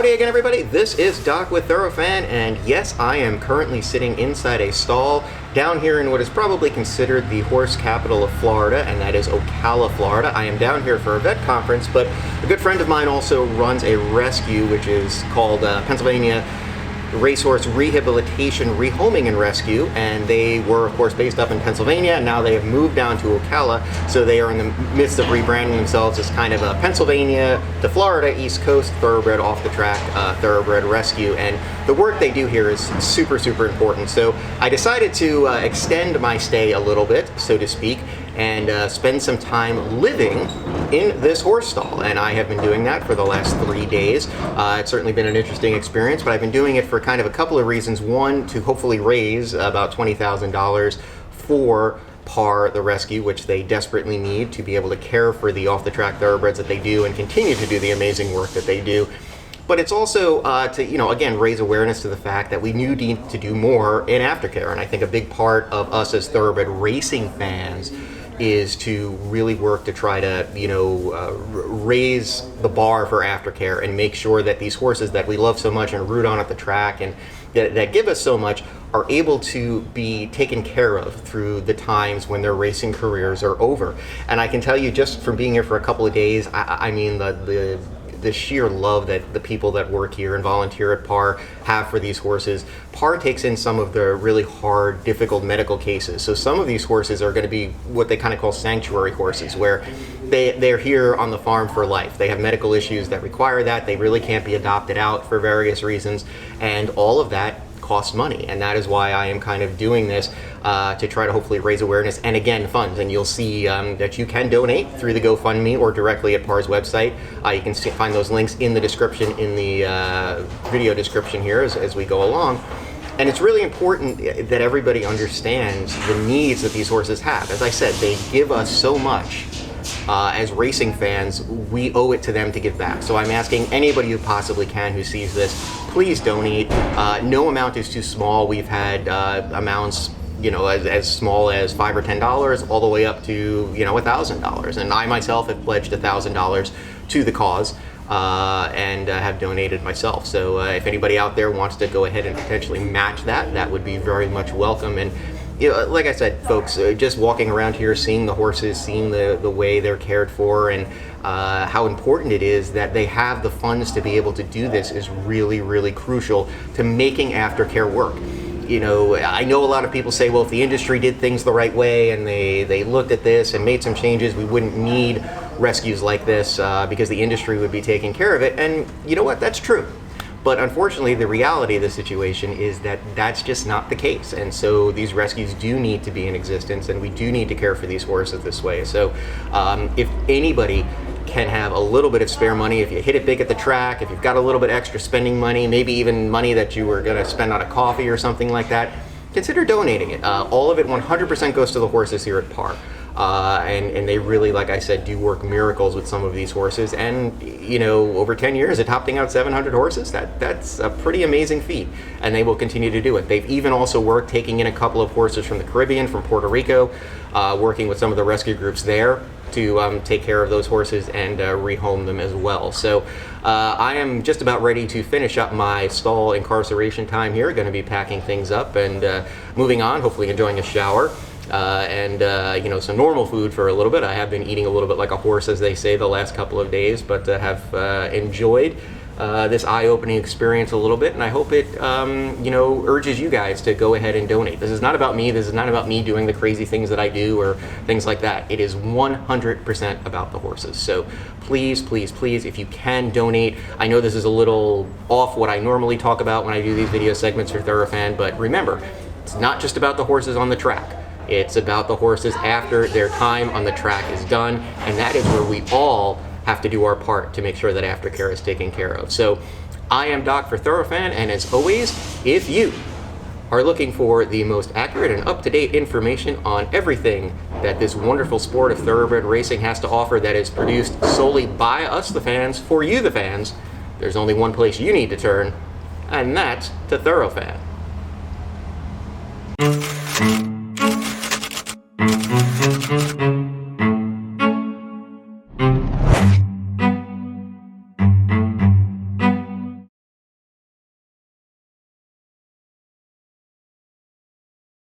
Howdy again, everybody. This is Doc with ThoroFan, and yes, I am currently sitting inside a stall down here in what is probably considered the horse capital of Florida, and that is Ocala, Florida. I am down here for a vet conference, but a good friend of mine also runs a rescue, which is called Pennsylvania Racehorse Rehabilitation, Rehoming, and Rescue, and they were, of course, based up in Pennsylvania, and now they have moved down to Ocala, so they are in the midst of rebranding themselves as kind of a Pennsylvania to Florida, East Coast, thoroughbred, off-the-track, thoroughbred rescue, and the work they do here is super, super important. So I decided to extend my stay a little bit, so to speak, and spend some time living in this horse stall, and I have been doing that for the last 3 days. It's certainly been an interesting experience, but I've been doing it for kind of a couple of reasons. One, to hopefully raise about $20,000 for PARR, the rescue, which they desperately need to be able to care for the off-the-track thoroughbreds that they do and continue to do the amazing work that they do. But it's also to, again, raise awareness to the fact that we need to do more in aftercare. And I think a big part of us as thoroughbred racing fans is to really work to try to, raise the bar for aftercare and make sure that these horses that we love so much and root on at the track and that give us so much are able to be taken care of through the times when their racing careers are over. And I can tell you, just from being here for a couple of days, I mean, the sheer love that the people that work here and volunteer at PARR have for these horses. PARR takes in some of the really hard, difficult medical cases. So some of these horses are going to be what they kind of call sanctuary horses, where they're here on the farm for life. They have medical issues that require that. They really can't be adopted out for various reasons. And all of that costs money, and that is why I am kind of doing this to try to hopefully raise awareness and, again, funds. And you'll see that you can donate through the GoFundMe or directly at PARR's website. You can find those links in the description, in the video description here as we go along. And it's really important that everybody understands the needs that these horses have. As I said, they give us so much. As racing fans, we owe it to them to give back. So I'm asking anybody who possibly can who sees this, please donate. No amount is too small. We've had amounts, as small as $5 or $10, all the way up to, $1,000. And I myself have pledged $1,000 to the cause and have donated myself. So if anybody out there wants to go ahead and potentially match that, that would be very much welcome. And like I said, folks, just walking around here, seeing the horses, seeing the way they're cared for, and how important it is that they have the funds to be able to do this is really, really crucial to making aftercare work. I know a lot of people say, well, if the industry did things the right way and they looked at this and made some changes, we wouldn't need rescues like this because the industry would be taking care of it. And you know what? That's true. But unfortunately, the reality of the situation is that that's just not the case. And so these rescues do need to be in existence, and we do need to care for these horses this way. So if anybody can have a little bit of spare money, if you hit it big at the track, if you've got a little bit extra spending money, maybe even money that you were going to spend on a coffee or something like that, consider donating it. All of it 100% goes to the horses here at PARR. And they really, like I said, do work miracles with some of these horses. And, over 10 years, adopting out 700 horses, that's a pretty amazing feat. And they will continue to do it. They've even also worked taking in a couple of horses from the Caribbean, from Puerto Rico, working with some of the rescue groups there to take care of those horses and rehome them as well. So I am just about ready to finish up my stall incarceration time here. Going to be packing things up and moving on, hopefully enjoying a shower. And some normal food for a little bit. I have been eating a little bit like a horse, as they say, the last couple of days, but have enjoyed this eye-opening experience a little bit, and I hope it, urges you guys to go ahead and donate. This is not about me. This is not about me doing the crazy things that I do or things like that. It is 100% about the horses. So please, please, please, if you can donate. I know this is a little off what I normally talk about when I do these video segments for ThoroFan, but remember, it's not just about the horses on the track. It's about the horses after their time on the track is done, and that is where we all have to do our part to make sure that aftercare is taken care of. So I am Doc for ThoroFan, and as always, if you are looking for the most accurate and up-to-date information on everything that this wonderful sport of thoroughbred racing has to offer that is produced solely by us, the fans, for you, the fans, there's only one place you need to turn, and that's to ThoroFan.